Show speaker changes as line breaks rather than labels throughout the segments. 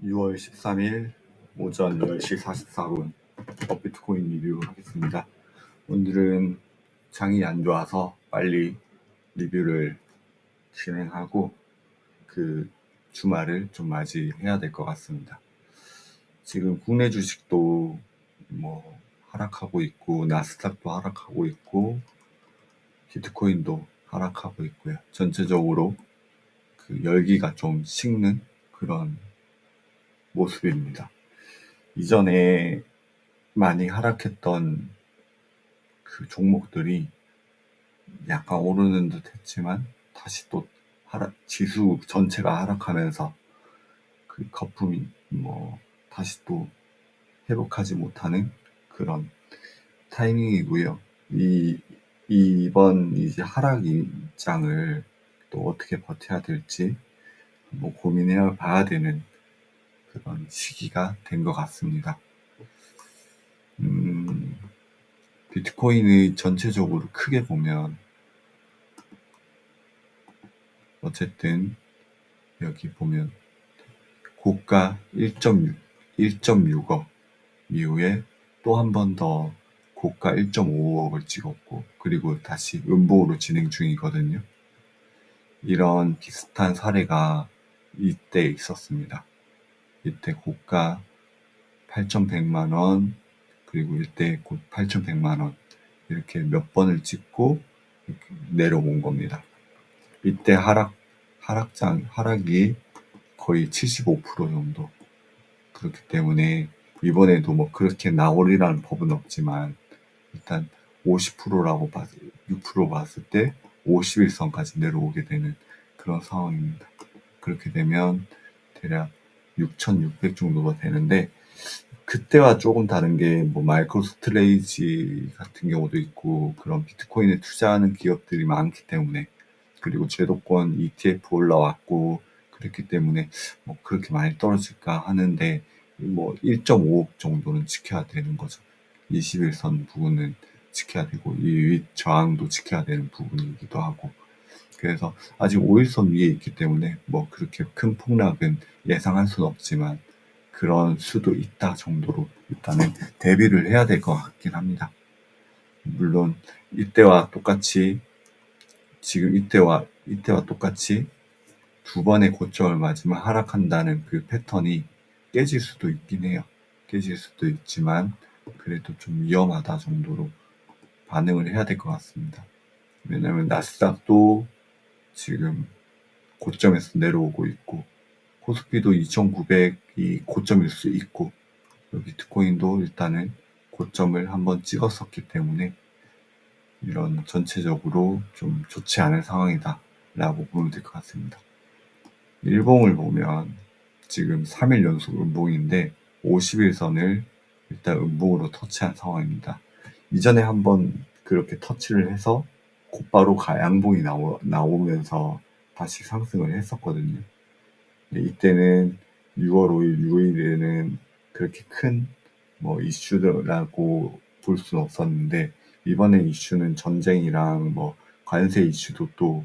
6월 13일 오전 10시 44분 비트코인 리뷰하겠습니다. 오늘은 장이 안 좋아서 빨리 리뷰를 진행하고 그 주말을 좀 맞이해야 될 것 같습니다. 지금 국내 주식도 하락하고 있고 나스닥도 하락하고 있고 비트코인도 하락하고 있고요. 전체적으로 그 열기가 좀 식는 그런 모습입니다. 이전에 많이 하락했던 그 종목들이 약간 오르는 듯 했지만 다시 또 지수 전체가 하락하면서 그 거품이 다시 또 회복하지 못하는 그런 타이밍이고요. 이번 이제 하락 입장을 또 어떻게 버텨야 될지 고민해 봐야 되는 그런 시기가 된 것 같습니다. 비트코인의 전체적으로 크게 보면 어쨌든 여기 보면 고가 1.6억 이후에 또 한 번 더 고가 1.5억을 찍었고 그리고 다시 음봉으로 진행 중이거든요. 이런 비슷한 사례가 이때 있었습니다. 이때 고가 8,100만원 그리고 이때 곧 8,100만원 이렇게 몇 번을 찍고 이렇게 내려온 겁니다. 이때 하락이 거의 75% 정도. 그렇기 때문에 이번에도 그렇게 나오리라는 법은 없지만 일단 50%라고 6% 봤을 때 51선까지 내려오게 되는 그런 상황입니다. 그렇게 되면 대략 6,600 정도가 되는데 그때와 조금 다른 게 마이크로스트레이지 같은 경우도 있고 그런 비트코인에 투자하는 기업들이 많기 때문에 그리고 제도권 ETF 올라왔고 그렇기 때문에 그렇게 많이 떨어질까 하는데 1.5억 정도는 지켜야 되는 거죠. 21선 부분은 지켜야 되고 이 윗 저항도 지켜야 되는 부분이기도 하고 그래서 아직 5일선 위에 있기 때문에 그렇게 큰 폭락은 예상할 수는 없지만 그런 수도 있다 정도로 일단은 대비를 해야 될 것 같긴 합니다. 물론 이때와 똑같이 지금 이때와 똑같이 두 번의 고점을 맞으면 하락한다는 그 패턴이 깨질 수도 있긴 해요. 깨질 수도 있지만 그래도 좀 위험하다 정도로 반응을 해야 될 것 같습니다. 왜냐하면 나스닥도 지금 고점에서 내려오고 있고 코스피도 2,900이 고점일 수 있고 비트코인도 일단은 고점을 한번 찍었었기 때문에 이런 전체적으로 좀 좋지 않은 상황이다 라고 보면 될 것 같습니다. 일봉을 보면 지금 3일 연속 음봉인데 50일선을 일단 음봉으로 터치한 상황입니다. 이전에 한번 그렇게 터치를 해서 곧바로 가양봉이 나오면서 다시 상승을 했었거든요. 이때는 6월 5일, 6일에는 그렇게 큰 이슈라고 볼 수는 없었는데 이번에 이슈는 전쟁이랑 관세 이슈도 또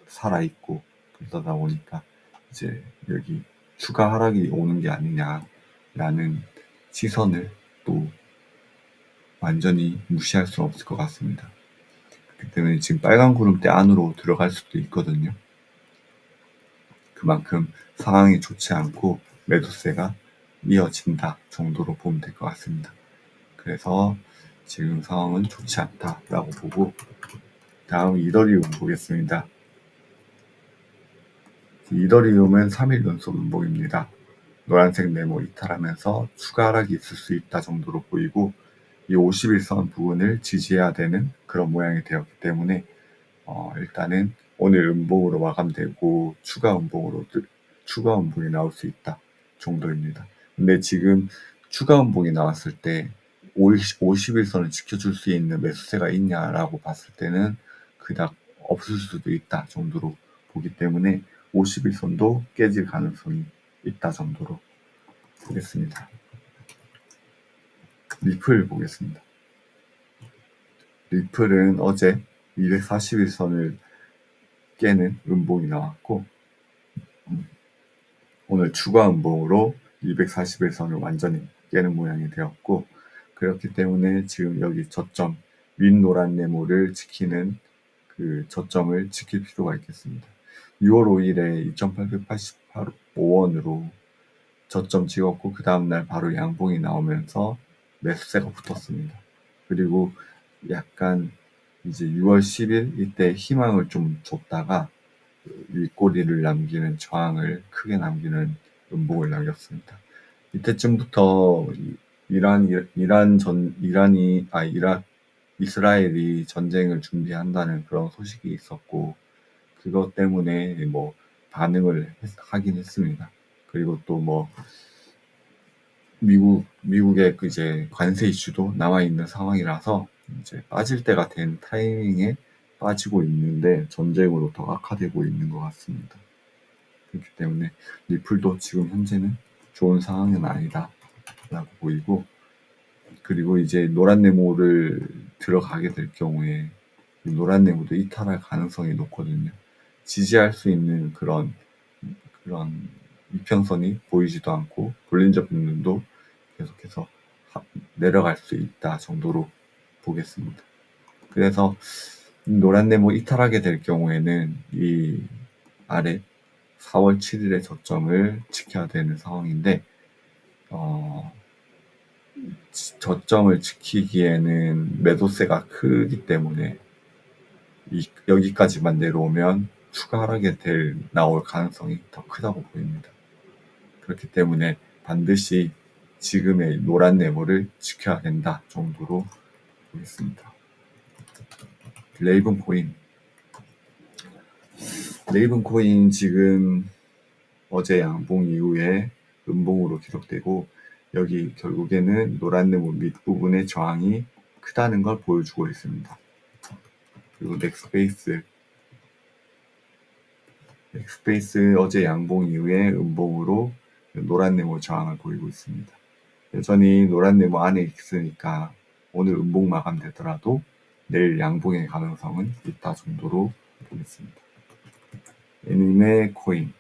살아있고 그러다 보니까 이제 여기 추가 하락이 오는 게 아니냐라는 시선을 또 완전히 무시할 수는 없을 것 같습니다. 그렇기 때문에 지금 빨간 구름대 안으로 들어갈 수도 있거든요. 그만큼 상황이 좋지 않고 매도세가 이어진다 정도로 보면 될 것 같습니다. 그래서 지금 상황은 좋지 않다라고 보고 다음 이더리움 보겠습니다. 이더리움은 3일 연속 음봉입니다. 노란색 네모 이탈하면서 추가 하락이 있을 수 있다 정도로 보이고 이 51선 부분을 지지해야 되는 그런 모양이 되었기 때문에 일단은 오늘 음봉으로 마감되고 추가 음봉이 나올 수 있다 정도입니다. 근데 지금 추가 음봉이 나왔을 때 50일선을 지켜줄 수 있는 매수세가 있냐라고 봤을 때는 그닥 없을 수도 있다 정도로 보기 때문에 50일선도 깨질 가능성이 있다 정도로 보겠습니다. 리플 보겠습니다. 리플은 어제 241선을 깨는 음봉이 나왔고 오늘 추가 음봉으로 241선을 완전히 깨는 모양이 되었고, 그렇기 때문에 지금 여기 저점 윗 노란 네모를 지키는 그 저점을 지킬 필요가 있겠습니다. 6월 5일에 2888원으로 저점 찍었고, 그 다음날 바로 양봉이 나오면서 매수세가 붙었습니다. 그리고 약간 이제 6월 10일 이때 희망을 좀 줬다가 윗꼬리를 남기는 저항을 크게 남기는 음봉을 남겼습니다. 이때쯤부터 이스라엘이 전쟁을 준비한다는 그런 소식이 있었고, 그것 때문에 뭐 반응을 하긴 했습니다. 그리고 또 뭐 미국의 이제 관세 이슈도 남아 있는 상황이라서 이제 빠질 때가 된 타이밍에 빠지고 있는데 전쟁으로 더 악화되고 있는 것 같습니다. 그렇기 때문에 리플도 지금 현재는 좋은 상황은 아니다라고 보이고, 그리고 이제 노란 네모를 들어가게 될 경우에 노란 네모도 이탈할 가능성이 높거든요. 지지할 수 있는 그런 이평선이 보이지도 않고 볼린저 밴드도 계속해서 내려갈 수 있다 정도로 보겠습니다. 그래서 노란 네모 이탈하게 될 경우에는 이 아래 4월 7일의 저점을 지켜야 되는 상황인데, 저점을 지키기에는 매도세가 크기 때문에 여기까지만 내려오면 추가 하락이 나올 가능성이 더 크다고 보입니다. 그렇기 때문에 반드시 지금의 노란 네모를 지켜야 된다 정도로 보겠습니다. 레이븐 코인 지금 어제 양봉 이후에 음봉으로 기록되고, 여기 결국에는 노란 네모 밑부분의 저항이 크다는 걸 보여주고 있습니다. 그리고 넥스페이스 어제 양봉 이후에 음봉으로 노란 네모 저항을 보이고 있습니다. 여전히 노란 네모 안에 있으니까 오늘 음봉 마감되더라도 내일 양봉의 가능성은 있다 정도로 보겠습니다. 애니메 코인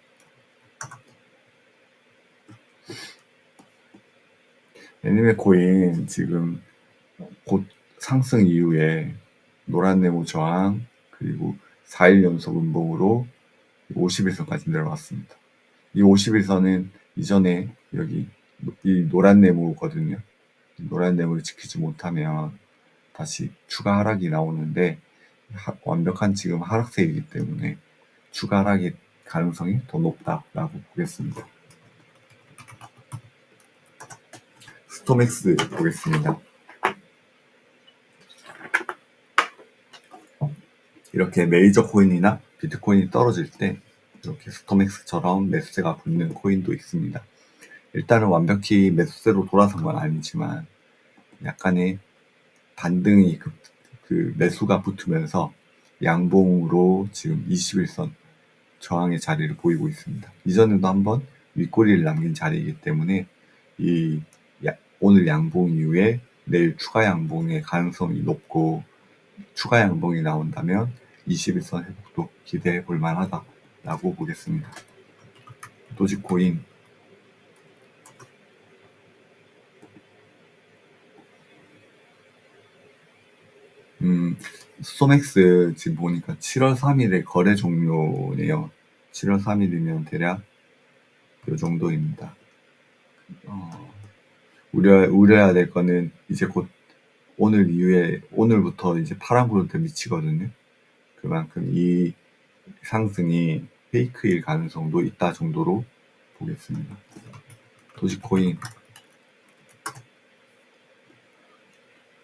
지금 곧 상승 이후에 노란 네모 저항, 그리고 4일 연속 음봉으로 50일선까지 내려왔습니다. 이 50일선은 이전에 여기 이 노란 네모거든요. 노란 네모를 지키지 못하면 다시 추가 하락이 나오는데, 완벽한 지금 하락세이기 때문에 추가 하락의 가능성이 더 높다라고 보겠습니다. 스톰엑스 보겠습니다. 이렇게 메이저 코인이나 비트코인이 떨어질 때 이렇게 스톰엑스처럼 매수세가 붙는 코인도 있습니다. 일단은 완벽히 매수세로 돌아선 건 아니지만 약간의 반등이 그 매수가 붙으면서 양봉으로 지금 21선 저항의 자리를 보이고 있습니다. 이전에도 한번 윗꼬리를 남긴 자리이기 때문에 오늘 양봉 이후에 내일 추가 양봉의 가능성이 높고, 추가 양봉이 나온다면 21선 회복도 기대해 볼 만하다라고 보겠습니다. 도지코인 소맥스 지금 보니까 7월 3일에 거래 종료네요. 7월 3일이면 대략 이 정도입니다. 우려해야 될 거는 이제 곧 오늘부터 이제 파란 구름대 미치거든요. 그만큼 이 상승이 페이크일 가능성도 있다 정도로 보겠습니다.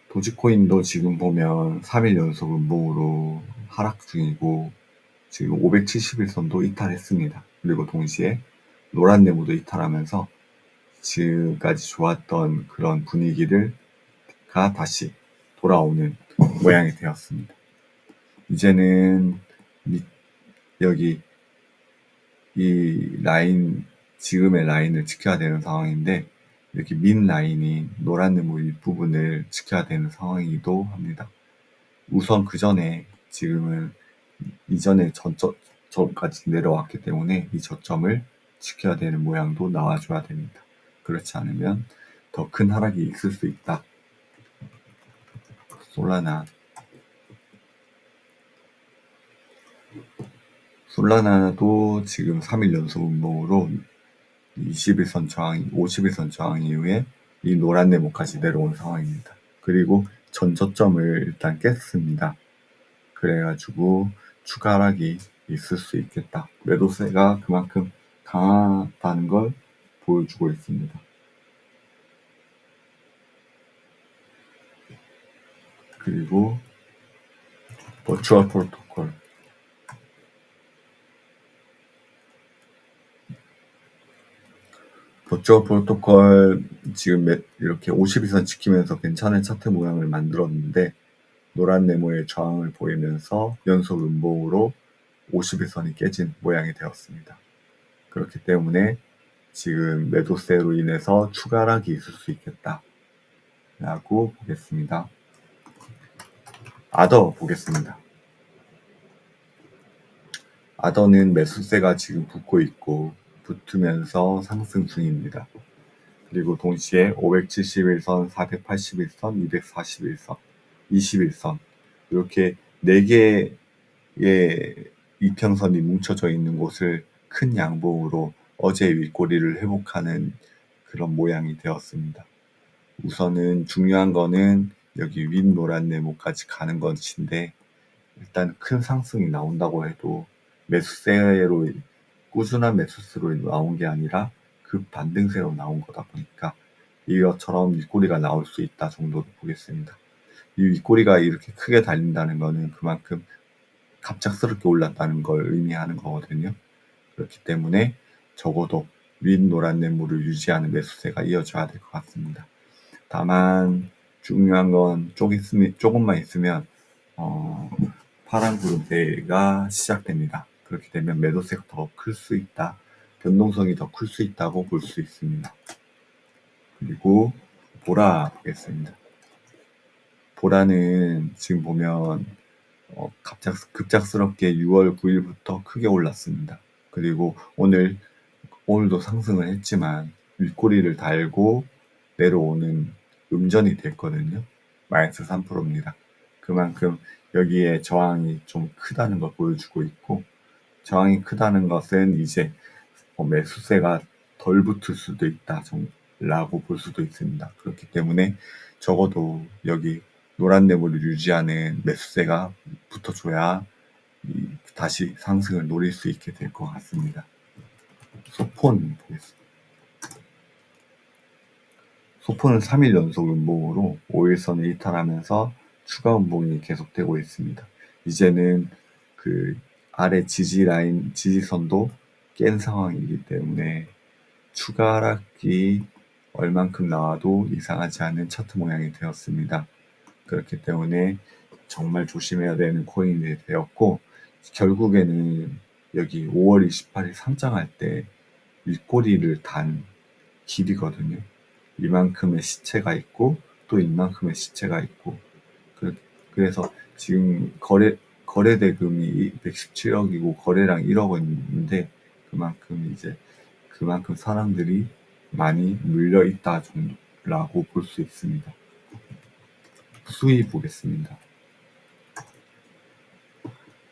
도지코인도 지금 보면 3일 연속 음봉으로 하락 중이고, 지금 571선도 이탈했습니다. 그리고 동시에 노란 네모도 이탈하면서 지금까지 좋았던 그런 분위기가 다시 돌아오는 모양이 되었습니다. 이제는 여기 이 지금의 라인을 지켜야 되는 상황인데, 이렇게 민 라인이 노란 네모 윗부분을 지켜야 되는 상황이기도 합니다. 우선 그 전에 지금은 이전에 저점까지 내려왔기 때문에 이 저점을 지켜야 되는 모양도 나와줘야 됩니다. 그렇지 않으면 더 큰 하락이 있을 수 있다. 솔라나도 지금 3일 연속 음봉으로 50일선 저항 이후에 이 노란 네모까지 내려온 상황입니다. 그리고 전저점을 일단 깼습니다. 그래가지고 추가 하락이 있을 수 있겠다. 매도세가 그만큼 강하다는 걸 보여주고 있습니다. 그리고 버추얼 프로토콜 지금 이렇게 52선 지키면서 괜찮은 차트 모양을 만들었는데 노란 네모의 저항을 보이면서 연속 음봉으로 51선이 깨진 모양이 되었습니다. 그렇기 때문에 지금 매도세로 인해서 추가 하락이 있을 수 있겠다 라고 보겠습니다. 아더 보겠습니다. 아더는 매수세가 지금 붙고 있고 붙으면서 상승 중입니다. 그리고 동시에 571선, 481선, 241선, 21선 이렇게 4개의 이평선이 뭉쳐져 있는 곳을 큰 양봉으로 어제 윗꼬리를 회복하는 그런 모양이 되었습니다. 우선은 중요한 거는 여기 윗 노란 네모까지 가는 것인데 일단 큰 상승이 나온다고 해도 매수세로 꾸준한 매수세로 나온 게 아니라 급 반등세로 나온 거다 보니까 이것처럼 윗꼬리가 나올 수 있다 정도로 보겠습니다. 이 윗꼬리가 이렇게 크게 달린다는 거는 그만큼 갑작스럽게 올랐다는 걸 의미하는 거거든요. 그렇기 때문에 적어도 윗 노란 네모를 유지하는 매수세가 이어져야 될 것 같습니다. 다만 중요한 건 조금만 있으면 파란 구름대가 시작됩니다. 그렇게 되면 매도세가 더 클 수 있다. 변동성이 더 클 수 있다고 볼 수 있습니다. 그리고 보라 보겠습니다. 보라는 지금 보면 급작스럽게 6월 9일부터 크게 올랐습니다. 그리고 오늘도 상승을 했지만 윗꼬리를 달고 내려오는 음전이 됐거든요. 마이너스 3%입니다. 그만큼 여기에 저항이 좀 크다는 걸 보여주고 있고 저항이 크다는 것은 이제 매수세가 덜 붙을 수도 있다 라고 볼 수도 있습니다. 그렇기 때문에 적어도 여기 노란 네모를 유지하는 매수세가 붙어줘야 다시 상승을 노릴 수 있게 될 것 같습니다. 소폰 보겠습니다. 소폰은 3일 연속 음봉으로 5일선을 이탈하면서 추가 음봉이 계속되고 있습니다. 이제는 그 아래 지지선도 깬 상황이기 때문에 추가 하락이 얼만큼 나와도 이상하지 않은 차트 모양이 되었습니다. 그렇기 때문에 정말 조심해야 되는 코인이 되었고 결국에는 여기 5월 28일 상장할 때 윗꼬리를 단 길이거든요. 이만큼의 시체가 있고 또 이만큼의 시체가 있고 그래서 지금 거래 대금이 117억이고 거래량 1억 원인데 그만큼 사람들이 많이 물려 있다 정도라고 볼 수 있습니다. 수위 보겠습니다.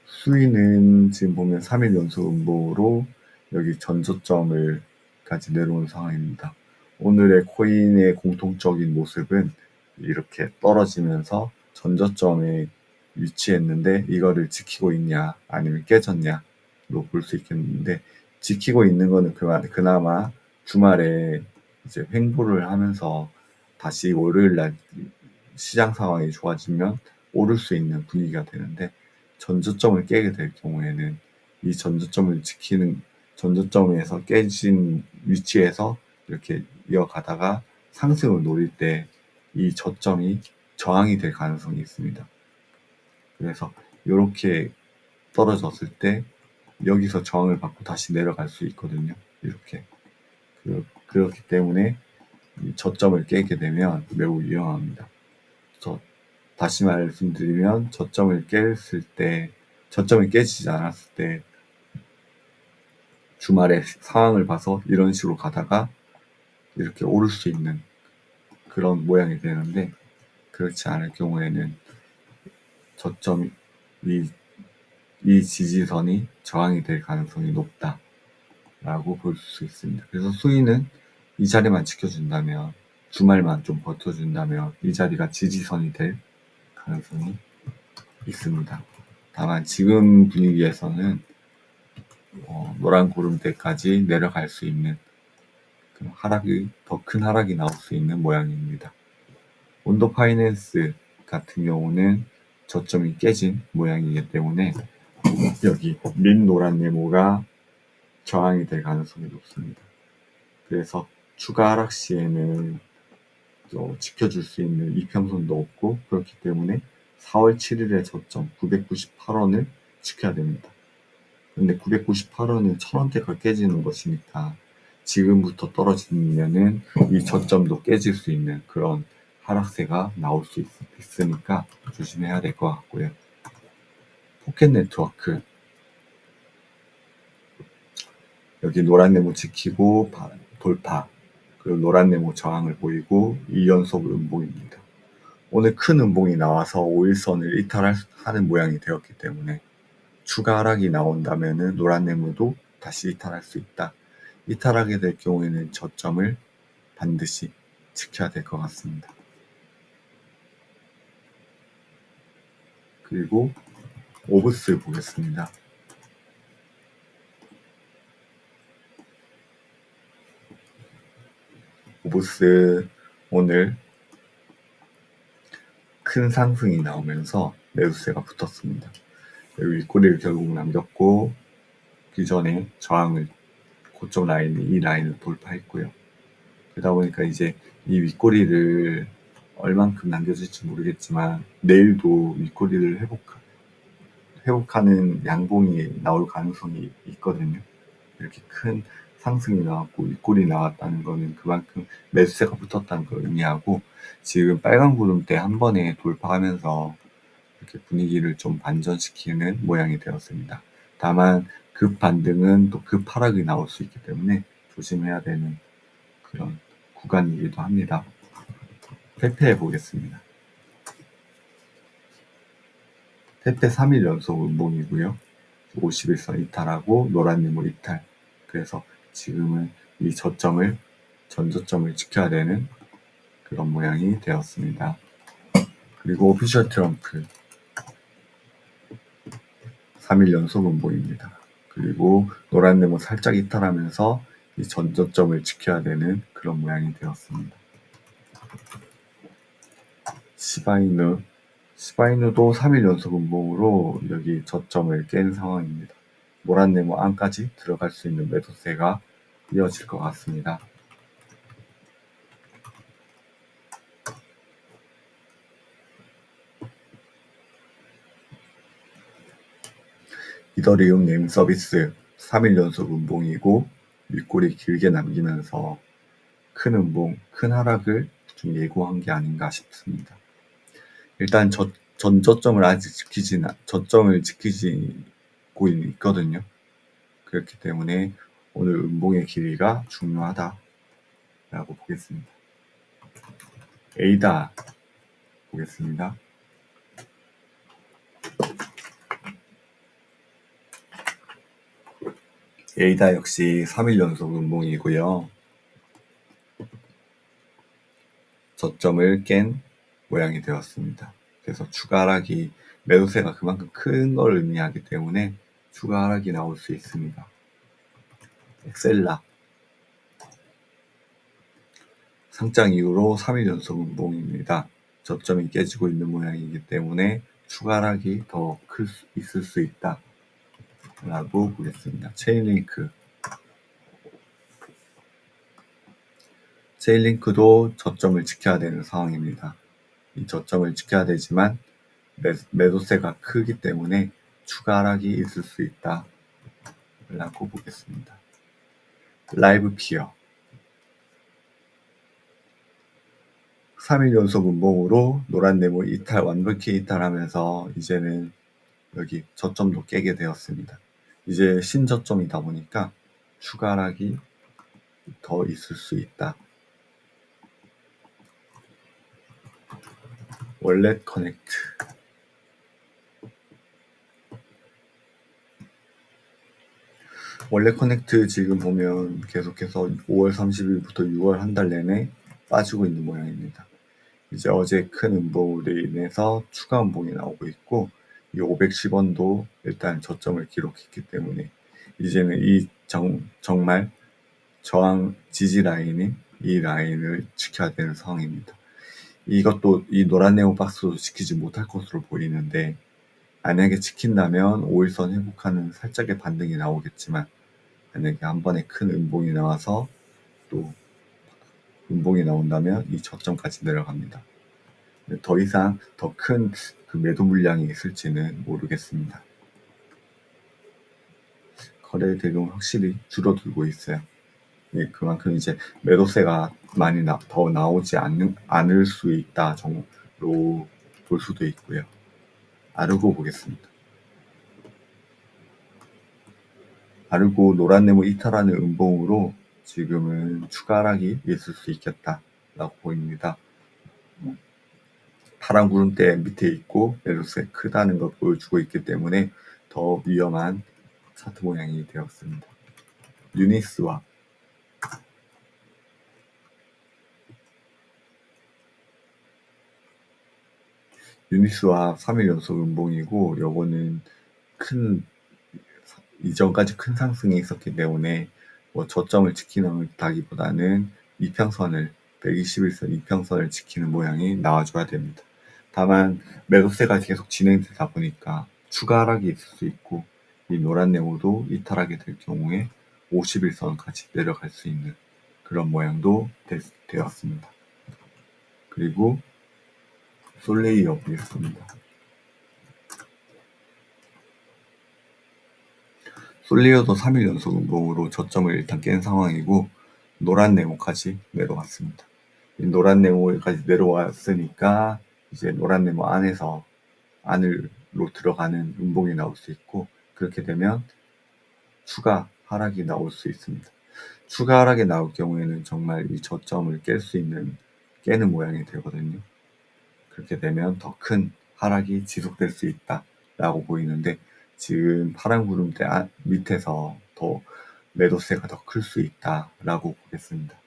수위는 지금 보면 3일 연속 음봉으로 여기 전저점을까지 내려온 상황입니다. 오늘의 코인의 공통적인 모습은 이렇게 떨어지면서 전저점에 위치했는데 이거를 지키고 있냐 아니면 깨졌냐로 볼 수 있겠는데 지키고 있는 거는 그나마 주말에 이제 횡보를 하면서 다시 월요일날 시장 상황이 좋아지면 오를 수 있는 분위기가 되는데 전저점을 깨게 될 경우에는 이 전저점에서 깨진 위치에서 이렇게 이어가다가 상승을 노릴 때 이 저점이 저항이 될 가능성이 있습니다. 그래서 이렇게 떨어졌을 때 여기서 저항을 받고 다시 내려갈 수 있거든요. 이렇게 그렇기 때문에 이 저점을 깨게 되면 매우 위험합니다. 다시 말씀드리면 저점을 깨지지 않았을 때 주말에 상황을 봐서 이런 식으로 가다가 이렇게 오를 수 있는 그런 모양이 되는데, 그렇지 않을 경우에는 저점이 이 지지선이 저항이 될 가능성이 높다라고 볼 수 있습니다. 그래서 수위는 이 자리만 지켜준다면, 주말만 좀 버텨준다면 이 자리가 지지선이 될 가능성이 있습니다. 다만 지금 분위기에서는 노란 구름대까지 내려갈 수 있는 더 큰 하락이 나올 수 있는 모양입니다. 온도 파이낸스 같은 경우는 저점이 깨진 모양이기 때문에 여기 민 노란 네모가 저항이 될 가능성이 높습니다. 그래서 추가 하락 시에는 지켜줄 수 있는 이평선도 없고, 그렇기 때문에 4월 7일의 저점 998원을 지켜야 됩니다. 근데 998원은 1000원대가 깨지는 것이니까 지금부터 떨어지면은 이 저점도 깨질 수 있는 그런 하락세가 나올 수 있으니까 조심해야 될 것 같고요. 포켓 네트워크, 여기 노란 네모 지키고 돌파, 그리고 노란 네모 저항을 보이고 2연속 음봉입니다. 오늘 큰 음봉이 나와서 5일선을 이탈하는 모양이 되었기 때문에 추가 하락이 나온다면은 노란 네모도 다시 이탈할 수 있다. 이탈하게 될 경우에는 저점을 반드시 지켜야 될 것 같습니다. 그리고 오브스 보겠습니다. 오브스 오늘 큰 상승이 나오면서 매수세가 붙었습니다. 여기 윗꼬리를 결국 남겼고 기존의 저항을 고점 라인, 이 라인을 돌파했고요. 그러다 보니까 이제 이 윗꼬리를 얼만큼 남겨질지 모르겠지만 내일도 윗꼬리를 회복하는 양봉이 나올 가능성이 있거든요. 이렇게 큰 상승이 나왔고 윗골이 나왔다는 거는 그만큼 매수세가 붙었다는 걸 의미하고, 지금 빨간 구름대 한 번에 돌파하면서 이렇게 분위기를 좀 반전시키는 모양이 되었습니다. 다만 급 반등은 또 급 하락이 나올 수 있기 때문에 조심해야 되는 그런 구간이기도 합니다. 페페 보겠습니다. 페페 3일 연속 음봉이고요. 51선 이탈하고 노란 네모 이탈. 그래서 지금은 이 전저점을 지켜야 되는 그런 모양이 되었습니다. 그리고 오피셜 트럼프 3일 연속 음봉입니다. 그리고 노란 네모 살짝 이탈하면서 이 전저점을 지켜야 되는 그런 모양이 되었습니다. 시바이누도 3일 연속 음봉으로 여기 저점을 깬 상황입니다. 노란 네모 안까지 들어갈 수 있는 매도세가 이어질 것 같습니다. 이더리움 네임 서비스 3일 연속 음봉이고 윗골이 길게 남기면서 큰 음봉, 큰 하락을 좀 예고한 게 아닌가 싶습니다. 일단 전저점을 저점을 지키고 있거든요. 그렇기 때문에 오늘 음봉의 길이가 중요하다라고 보겠습니다. 에이다 보겠습니다. 에이다 역시 3일 연속 음봉이고요. 저점을 깬 모양이 되었습니다. 그래서 추가 하락이, 매도세가 그만큼 큰 걸 의미하기 때문에 추가 하락이 나올 수 있습니다. 엑셀라 상장 이후로 3일 연속 음봉입니다. 저점이 깨지고 있는 모양이기 때문에 추가 하락이 더 있을 수 있다 라고 보겠습니다. 체인링크도 저점을 지켜야 되는 상황입니다. 이 저점을 지켜야 되지만 매도세가 크기 때문에 추가 하락이 있을 수 있다 라고 보겠습니다. 라이브 피어 3일 연속 음봉으로 노란 네모 완벽히 이탈하면서 이제는 여기 저점도 깨게 되었습니다. 이제 신저점이다 보니까 추가 하락이 더 있을 수 있다 월렛 커넥트. 월렛 커넥트 지금 보면 계속해서 5월 30일부터 6월 한 달 내내 빠지고 있는 모양입니다. 이제 어제 큰 음봉으로 인해서 추가 음봉이 나오고 있고, 이 510원도 일단 저점을 기록했기 때문에 이제는 이 정말 저항 지지 라인인 이 라인을 지켜야 되는 상황입니다. 이것도 이 노란 네모 박스도 지키지 못할 것으로 보이는데, 만약에 지킨다면 5일선 회복하는 살짝의 반등이 나오겠지만, 만약에 한 번에 큰 음봉이 나와서 또 음봉이 나온다면 이 저점까지 내려갑니다. 더 이상 더 큰 그 매도 물량이 있을지는 모르겠습니다. 거래 대금은 확실히 줄어들고 있어요. 예, 그만큼 이제 매도세가 많이 더 나오지 않을 수 있다 정도로 볼 수도 있고요. 아르고 보겠습니다. 아르고 노란 네모 이탈하는 음봉으로 지금은 추가 하락이 있을 수 있겠다라고 보입니다. 파란 구름대 밑에 있고 매도세 크다는 걸 보여주고 있기 때문에 더 위험한 차트 모양이 되었습니다. 유니스와 유니스와 3일 연속 음봉이고, 요거는 이전까지 큰 상승이 있었기 때문에 뭐 저점을 지키는다기보다는 이평선을 121선 이평선을 지키는 모양이 나와줘야 됩니다. 다만 매도세가 계속 진행되다 보니까 추가 하락이 있을 수 있고, 이 노란 네모도 이탈하게 될 경우에 51선까지 내려갈 수 있는 그런 모양도 되었습니다. 그리고 솔레이어 보겠습니다. 솔레이어도 3일 연속 음봉으로 저점을 일단 깬 상황이고, 노란 네모까지 내려왔습니다. 이 노란 네모까지 내려왔으니까 이제 노란 네모 안에서 안으로 들어가는 음봉이 나올 수 있고, 그렇게 되면 추가 하락이 나올 수 있습니다. 추가 하락이 나올 경우에는 정말 이 저점을 깨는 모양이 되거든요. 그렇게 되면 더 큰 하락이 지속될 수 있다라고 보이는데, 지금 파란 구름대 밑에서 더 매도세가 더 클 수 있다라고 보겠습니다.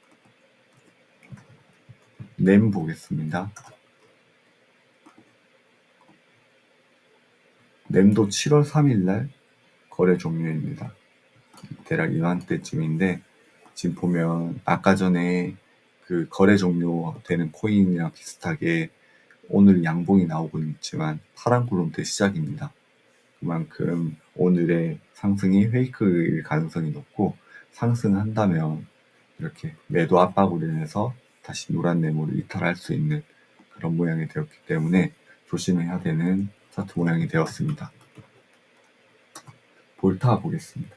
램 보겠습니다. 램도 7월 3일날 거래 종료입니다. 대략 이맘때쯤인데, 지금 보면 아까 전에 그 거래 종료되는 코인이랑 비슷하게 오늘 양봉이 나오고 있지만 파란 구름대 시작입니다. 그만큼 오늘의 상승이 페이크일 가능성이 높고, 상승한다면 이렇게 매도 압박으로 인해서 다시 노란 네모를 이탈할 수 있는 그런 모양이 되었기 때문에 조심해야 되는 차트 모양이 되었습니다. 볼타 보겠습니다.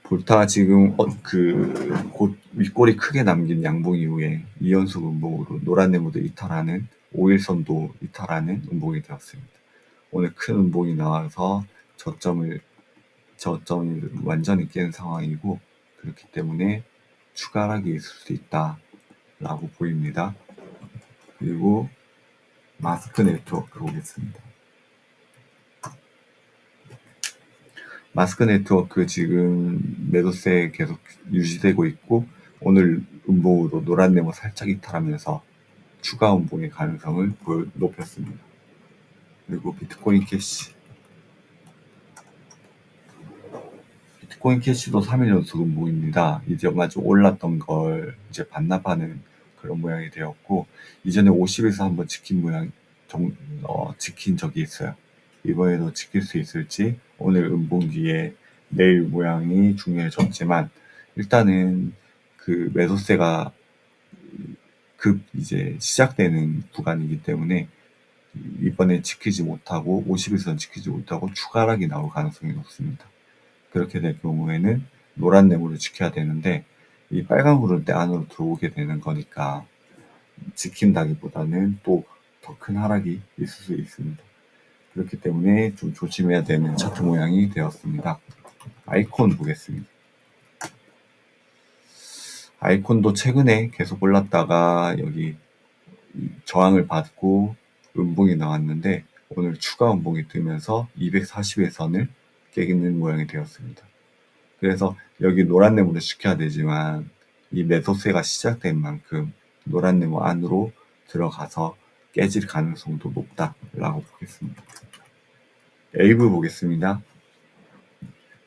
볼타 지금 곧 윗골이 크게 남긴 양봉 이후에 2연속 음봉으로 노란 네모도 이탈하는 5일선도 이탈하는 음봉이 되었습니다. 오늘 큰 음봉이 나와서 저점을 완전히 깬 상황이고, 그렇기 때문에 추가 하락이 있을 수 있다라고 보입니다. 그리고 마스크 네트워크 보겠습니다. 마스크 네트워크 지금 매도세 계속 유지되고 있고, 오늘 음봉으로 노란 네모 살짝 이탈하면서 추가 음봉의 가능성을 높였습니다. 그리고 비트코인 캐시도 3일 연속 음봉입니다. 이전까지 올랐던 걸 이제 반납하는 그런 모양이 되었고, 이전에 50에서 한번 지킨 적이 있어요. 이번에도 지킬 수 있을지, 오늘 음봉 뒤에 내일 모양이 중요해졌지만, 일단은 그 매도세가 이제 시작되는 구간이기 때문에 이번에 지키지 못하고 50일선 지키지 못하고 추가 하락이 나올 가능성이 높습니다. 그렇게 될 경우에는 노란 네모를 지켜야 되는데, 이 빨간 구름대 안으로 들어오게 되는 거니까 지킨다기보다는 또 더 큰 하락이 있을 수 있습니다. 그렇기 때문에 좀 조심해야 되는 차트 모양이 되었습니다. 아이콘 보겠습니다. 아이콘도 최근에 계속 올랐다가 여기 저항을 받고 음봉이 나왔는데 오늘 추가 음봉이 뜨면서 240의 선을 깨기는 모양이 되었습니다. 그래서 여기 노란 네모를 지켜야 되지만 이 매도세가 시작된 만큼 노란 네모 안으로 들어가서 깨질 가능성도 높다라고 보겠습니다. 에이브 보겠습니다.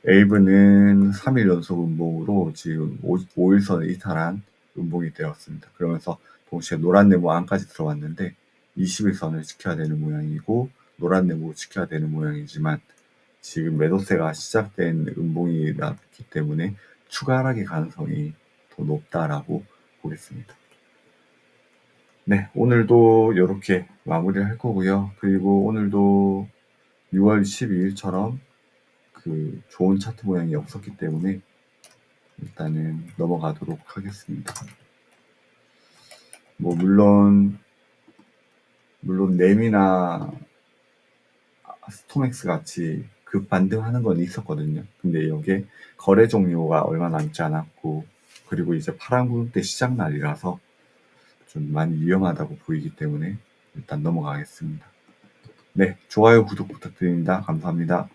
에이브는 3일 연속 음봉으로 지금 5일선을 이탈한 음봉이 되었습니다. 그러면서 동시에 노란 네모 안까지 들어왔는데 20일선을 지켜야 되는 모양이고 노란 네모 지켜야 되는 모양이지만 지금 매도세가 시작된 음봉이기 때문에 추가 하락의 가능성이 더 높다라고 보겠습니다. 네, 오늘도 이렇게 마무리를 할 거고요. 그리고 오늘도 6월 12일처럼 그 좋은 차트 모양이 없었기 때문에 일단은 넘어가도록 하겠습니다. 뭐 물론 램이나 스톰엑스 같이 급반등하는 건 있었거든요. 근데 이게 거래 종료가 얼마 남지 않았고 그리고 이제 파란 구름대 시작 날이라서 좀 많이 위험하다고 보이기 때문에 일단 넘어가겠습니다. 네, 좋아요, 구독 부탁드립니다. 감사합니다.